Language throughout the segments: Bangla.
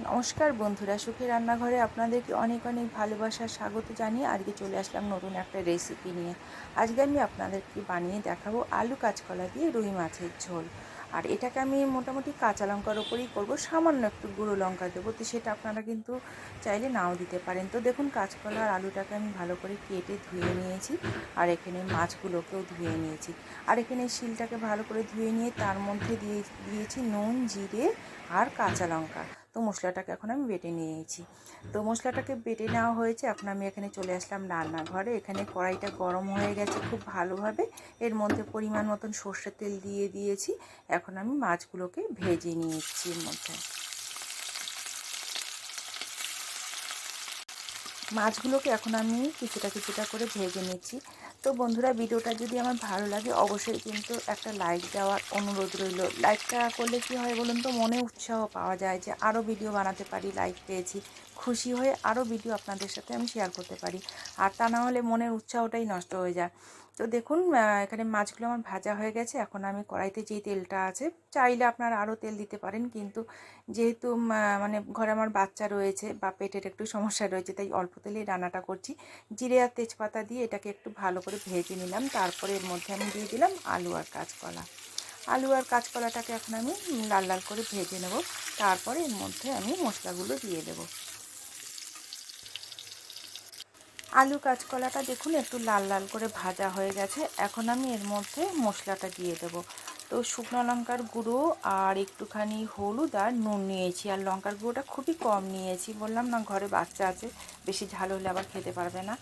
নমস্কার বন্ধুরা, সুখী রান্নাঘরে আপনাদেরকে অনেক অনেক ভালোবাসার স্বাগত জানিয়ে আজকে চলে আসলাম নতুন একটা রেসিপি নিয়ে। আজকে আমি আপনাদেরকে বানিয়ে দেখাবো আলু কাঁচকলা দিয়ে রুই মাছের ঝোল। আর এটাকে আমি মোটামুটি কাঁচা লঙ্কার ওপরেই করবো, সামান্য একটু গুঁড়ো লঙ্কা দেবো, তো সেটা আপনারা কিন্তু চাইলে নাও দিতে পারেন। তো দেখুন, কাঁচকলা আর আলুটাকে আমি ভালো করে কেটে ধুয়ে নিয়েছি, আর এখানে মাছগুলোকেও ধুয়ে নিয়েছি। আর এখানে শিলটাকে ভালো করে ধুয়ে নিয়ে তার মধ্যে দিয়েছি নুন, জিরে আর কাঁচা লঙ্কা। তো মশলাটাকে এখন আমি বেটে নিয়েছি। তো মশলাটাকে বেটে নেওয়া হয়েছে। এখন আমি এখানে চলে আসলাম রান্নাঘরে। এখানে কড়াইটা গরম হয়ে গেছে খুব ভালোভাবে। এর মধ্যে পরিমাণ মতন সর্ষের তেল দিয়ে দিয়েছি। এখন আমি মাছগুলোকে ভেজে নিয়েছি এর মধ্যে। মাছগুলোকে এখন আমি কিছুটা কিছুটা করে ভেজে নিচ্ছি। তো বন্ধুরা, ভিডিওটা যদি আমার ভালো লাগে অবশ্যই কিন্তু একটা লাইক দেওয়ার অনুরোধ রইল। লাইকটা করলে কি হয় বলুন তো, মনে উৎসাহ পাওয়া যায় যে আরও ভিডিও বানাতে পারি, লাইক পেয়েছি, খুশি হয়ে আরও ভিডিও আপনাদের সাথে আমি শেয়ার করতে পারি। আর তা না হলে মনের উৎসাহটাই নষ্ট হয়ে যায়। তো দেখুন, এখানে মাছগুলো আমার ভাজা হয়ে গেছে। এখন আমি কড়াইতে যেই তেলটা আছে, চাইলে আপনারা আরও তেল দিতে পারেন, কিন্তু যেহেতু মানে ঘরে আমার বাচ্চা রয়েছে বা পেটের একটু সমস্যা রয়েছে, তাই অল্প তেলেই রান্নাটা করছি। জিরে আর তেজপাতা দিয়ে এটাকে একটু ভালো করে ভেজে নিলাম। তারপরে এর মধ্যে আমি দিয়ে দিলাম আলু আর কাঁচকলা। আলু আর কাঁচকলাটাকে এখন আমি লাল লাল করে ভেজে নেব। তারপরে এর মধ্যে আমি মশলাগুলো দিয়ে দেব। আলু কাঁচকলাটা দেখুন একটু লাল লাল করে ভাজা হয়ে গেছে। এখন আমি এর মধ্যে মশলাটা দিয়ে দেব। তো শুকনো লঙ্কার গুঁড়ো আর একটুখানি হলুদ আর নুন নিয়েছি, আর লঙ্কার গুঁড়োটা খুবই কম নিয়েছি। বললাম না, ঘরে বাচ্চা আছে, বেশি ঝাল হলে আবার খেতে পারবে না।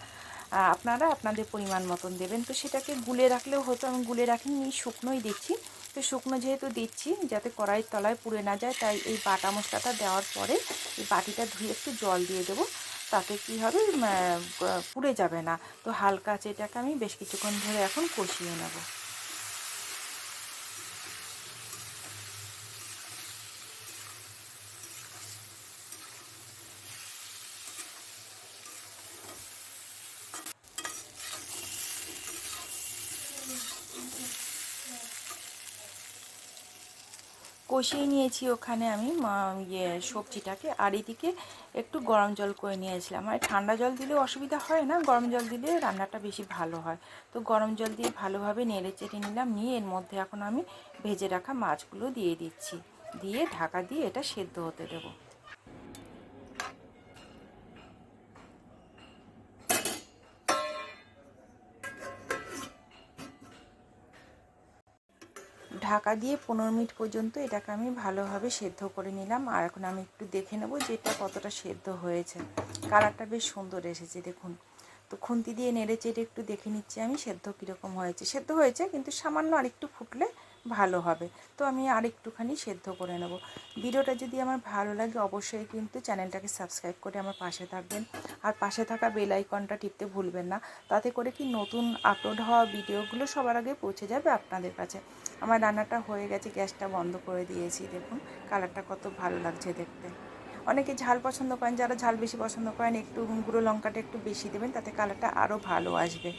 আপনারা আপনাদের পরিমাণ মতন দেবেন। তো সেটাকে গুলে রাখলেও হতো, আমি গুলে রাখিনি, শুকনোই দিচ্ছি। তো শুকনো যেহেতু দিচ্ছি, যাতে কড়াইয়ের তলায় পুড়ে না যায়, তাই এই বাটা মশলাটা দেওয়ার পরে এই বাটিটা ধুয়ে একটু জল দিয়ে দেবো। তাতে কি হবে, পুড়ে যাবে না। তো হালকা আছে, এটাকে আমি বেশ কিছুক্ষণ ধরে এখন কষিয়ে নেব। কষিয়ে নিয়েছি ওখানে আমি সবজিটাকে, আর এদিকে একটু গরম জল করে নিয়েছিলাম। আর ঠান্ডা জল দিলেও অসুবিধা হয় না, গরম জল দিলে রান্নাটা বেশি ভালো হয়। তো গরম জল দিয়ে ভালোভাবে নেড়ে চেড়ে নিলাম। নিয়ে এর মধ্যে এখন আমি ভেজে রাখা মাছগুলো দিয়ে দিচ্ছি, দিয়ে ঢাকা দিয়ে এটা সেদ্ধ হতে দেবো। ঢাকা দিয়ে 15 মিনিট পর্যন্ত এটাকে আমি ভালোভাবে সেদ্ধ করে নিলাম। আর এখন আমি একটু দেখে নেব যে এটা কতটা সেদ্ধ হয়েছে। কালারটা বেশ সুন্দর এসেছে দেখুন। তো খুন্তি দিয়ে নেড়ে চেড়ে একটু দেখে নিচ্ছি আমি সেদ্ধ কীরকম হয়েছে। সেদ্ধ হয়েছে, কিন্তু সামান্য আরেকটু ফুটলে ভালো হবে। তো আমি আর একটুখানি সেদ্ধ করে নেব। ভিডিওটা যদি আমার ভালো লাগে অবশ্যই কিন্তু চ্যানেলটাকে সাবস্ক্রাইব করে আমার পাশে থাকবেন। আর পাশে থাকা বেল আইকনটা টিপতে ভুলবেন না। তাতে করে কি নতুন আপলোড হওয়া ভিডিওগুলো সবার আগে পৌঁছে যাবে আপনাদের কাছে। আমার রান্নাটা হয়ে গেছে, গ্যাসটা বন্ধ করে দিয়েছি। দেখুন কালারটা কত ভালো লাগছে দেখতে। অনেকে ঝাল পছন্দ করেন, যারা ঝাল বেশি পছন্দ করেন একটু গুঁড়ো লঙ্কাটা একটু বেশি দেবেন, তাতে কালারটা আরও ভালো আসবে।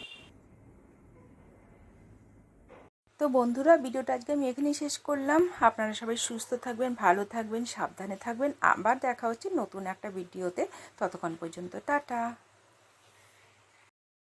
তো বন্ধুরা, ভিডিওটা আজকে আমি এখানেই শেষ করলাম। আপনারা সবাই সুস্থ থাকবেন, ভালো থাকবেন, সাবধানে থাকবেন। আবার দেখা হচ্ছে নতুন একটা ভিডিওতে। ততক্ষণ পর্যন্ত টাটা।